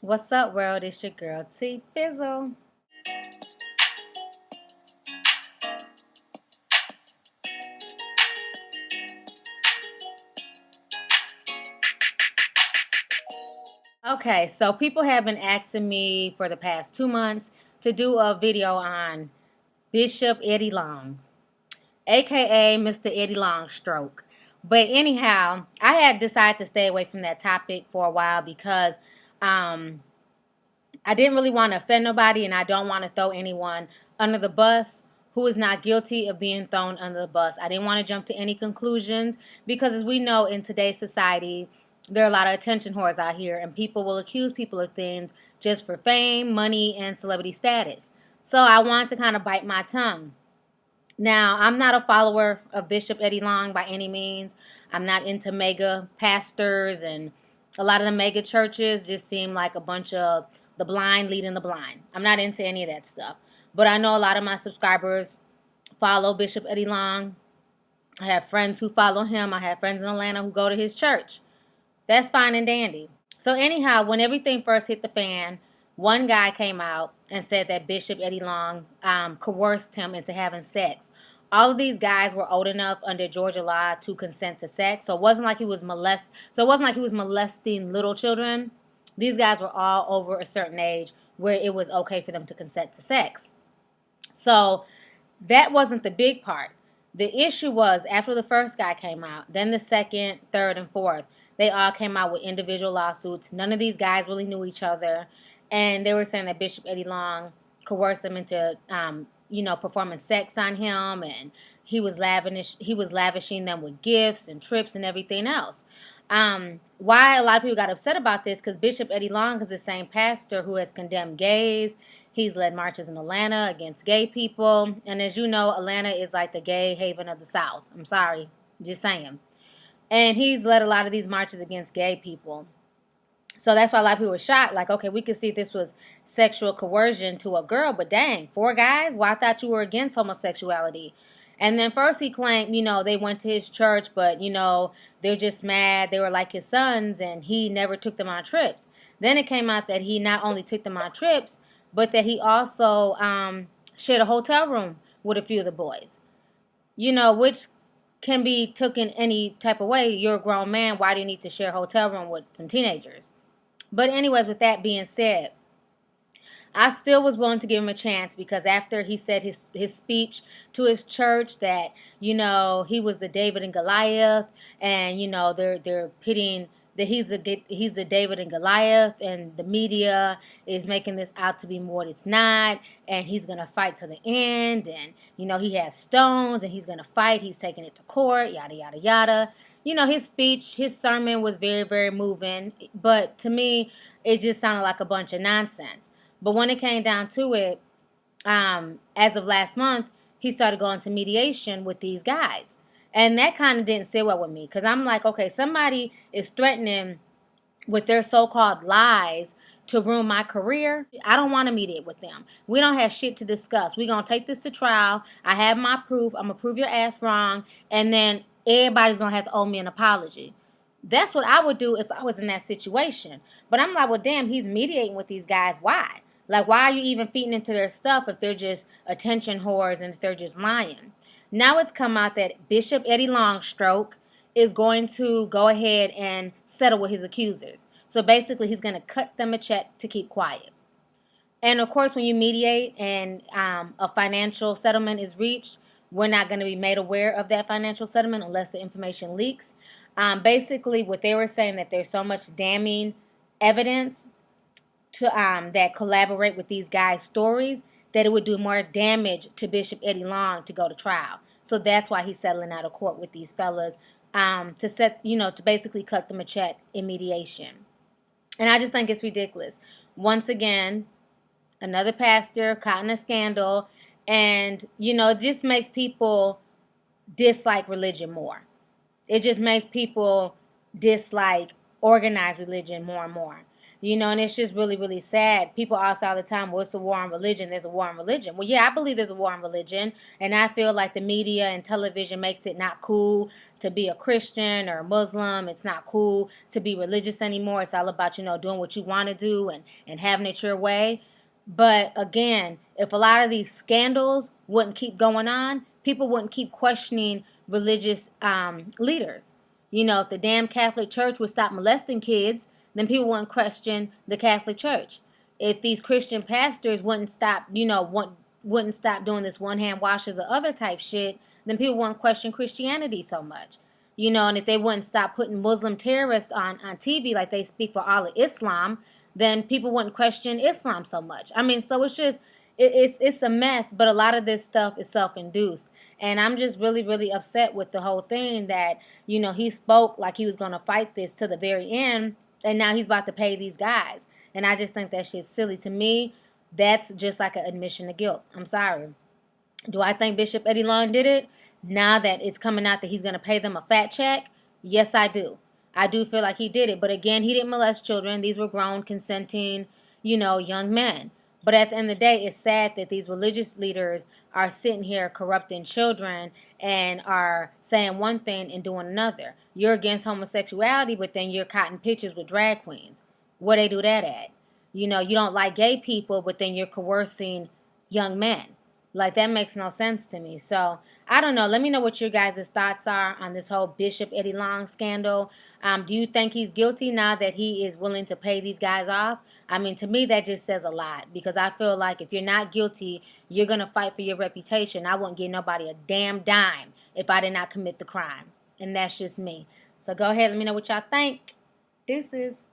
What's up, world? It's your girl T Fizzle. Okay, so people have been asking me for the past 2 months to do a video on Bishop Eddie Long, aka Mr. Eddie Longstroke. But anyhow, I had decided to stay away from that topic for a while because um, I didn't really want to offend nobody, and I don't want to throw anyone under the bus who is not guilty of being thrown under the bus. I didn't want to jump to any conclusions because, as we know, in today's society, there are a lot of attention whores out here, and people will accuse people of things just for fame, money, and celebrity status. So I wanted to kind of bite my tongue. Now, I'm not a follower of Bishop Eddie Long by any means. I'm not into mega pastors, and a lot of the mega churches just seem like a bunch of the blind leading the blind. I'm not into any of that stuff. But I know a lot of my subscribers follow Bishop Eddie Long. I have friends who follow him. I have friends in Atlanta who go to his church. That's fine and dandy. So anyhow, when everything first hit the fan, one guy came out and said that Bishop Eddie Long coerced him into having sex. All of these guys were old enough under Georgia law to consent to sex, so it wasn't like he was molesting little children. These guys were all over a certain age where it was okay for them to consent to sex. So that wasn't the big part. The issue was after the first guy came out, then the second, third, and fourth, they all came out with individual lawsuits. None of these guys really knew each other, and they were saying that Bishop Eddie Long coerced them into, performing sex on him, and he was lavishing them with gifts and trips and everything else. Why a lot of people got upset about this, because Bishop Eddie Long is the same pastor who has condemned gays. He's led marches in Atlanta against gay people. And as you know, Atlanta is like the gay haven of the South. I'm sorry, just saying. And he's led a lot of these marches against gay people. So that's why a lot of people were shocked. Like, okay, we could see this was sexual coercion to a girl, but dang, 4 guys? Well, I thought you were against homosexuality. And then first he claimed, they went to his church, but, they're just mad. They were like his sons, and he never took them on trips. Then it came out that he not only took them on trips, but that he also shared a hotel room with a few of the boys. Which can be taken any type of way. You're a grown man. Why do you need to share a hotel room with some teenagers? But anyways, with that being said, I still was willing to give him a chance because after he said his speech to his church that, he was the David and Goliath, and, they're pitting that he's the David and Goliath, and the media is making this out to be more than it's not, and he's going to fight to the end, and, he has stones, and he's going to fight, he's taking it to court, yada, yada, yada. His speech, his sermon was very, very moving, but to me, it just sounded like a bunch of nonsense. But when it came down to it, as of last month, he started going to mediation with these guys. And that kind of didn't sit well with me because I'm like, okay, somebody is threatening with their so-called lies to ruin my career. I don't want to mediate with them. We don't have shit to discuss. We're going to take this to trial. I have my proof. I'm going to prove your ass wrong. And then everybody's going to have to owe me an apology. That's what I would do if I was in that situation. But I'm like, well, damn, he's mediating with these guys. Why? Like, why are you even feeding into their stuff if they're just attention whores and if they're just lying? Now it's come out that Bishop Eddie Longstroke is going to go ahead and settle with his accusers. So basically, he's going to cut them a check to keep quiet. And of course, when you mediate and a financial settlement is reached, we're not going to be made aware of that financial settlement unless the information leaks. Basically, what they were saying that there's so much damning evidence to that collaborate with these guys' stories that it would do more damage to Bishop Eddie Long to go to trial. So that's why he's settling out of court with these fellas to basically cut them a check in mediation. And I just think it's ridiculous. Once again, another pastor caught in a scandal, and it just makes people dislike religion more. It just makes people dislike organized religion more and more. You know, and it's just really, really sad. People ask all the time, what's the war on religion? There's a war on religion. Well, yeah, I believe there's a war on religion. And I feel like the media and television makes it not cool to be a Christian or a Muslim. It's not cool to be religious anymore. It's all about, doing what you want to do and having it your way. But again, if a lot of these scandals wouldn't keep going on, people wouldn't keep questioning religious leaders. If the damn Catholic Church would stop molesting kids, then people wouldn't question the Catholic Church. If these Christian pastors wouldn't stop, wouldn't stop doing this one hand washes or other type shit, then people wouldn't question Christianity so much. And if they wouldn't stop putting Muslim terrorists on TV like they speak for all of Islam, then people wouldn't question Islam so much. I mean, so it's just, it's a mess, but a lot of this stuff is self-induced. And I'm just really, really upset with the whole thing that, he spoke like he was going to fight this to the very end, and now he's about to pay these guys. And I just think that shit's silly. To me, that's just like an admission of guilt. I'm sorry. Do I think Bishop Eddie Long did it? Now that it's coming out that he's going to pay them a fat check, yes, I do. I do feel like he did it. But again, he didn't molest children. These were grown, consenting, young men. But at the end of the day, it's sad that these religious leaders are sitting here corrupting children and are saying one thing and doing another. You're against homosexuality, but then you're cutting pictures with drag queens. Where they do that at? You don't like gay people, but then you're coercing young men. Like, that makes no sense to me. So, I don't know. Let me know what your guys' thoughts are on this whole Bishop Eddie Long scandal. Do you think he's guilty now that he is willing to pay these guys off? I mean, to me, that just says a lot. Because I feel like if you're not guilty, you're going to fight for your reputation. I wouldn't give nobody a damn dime if I did not commit the crime. And that's just me. So, go ahead. Let me know what y'all think. Deuces.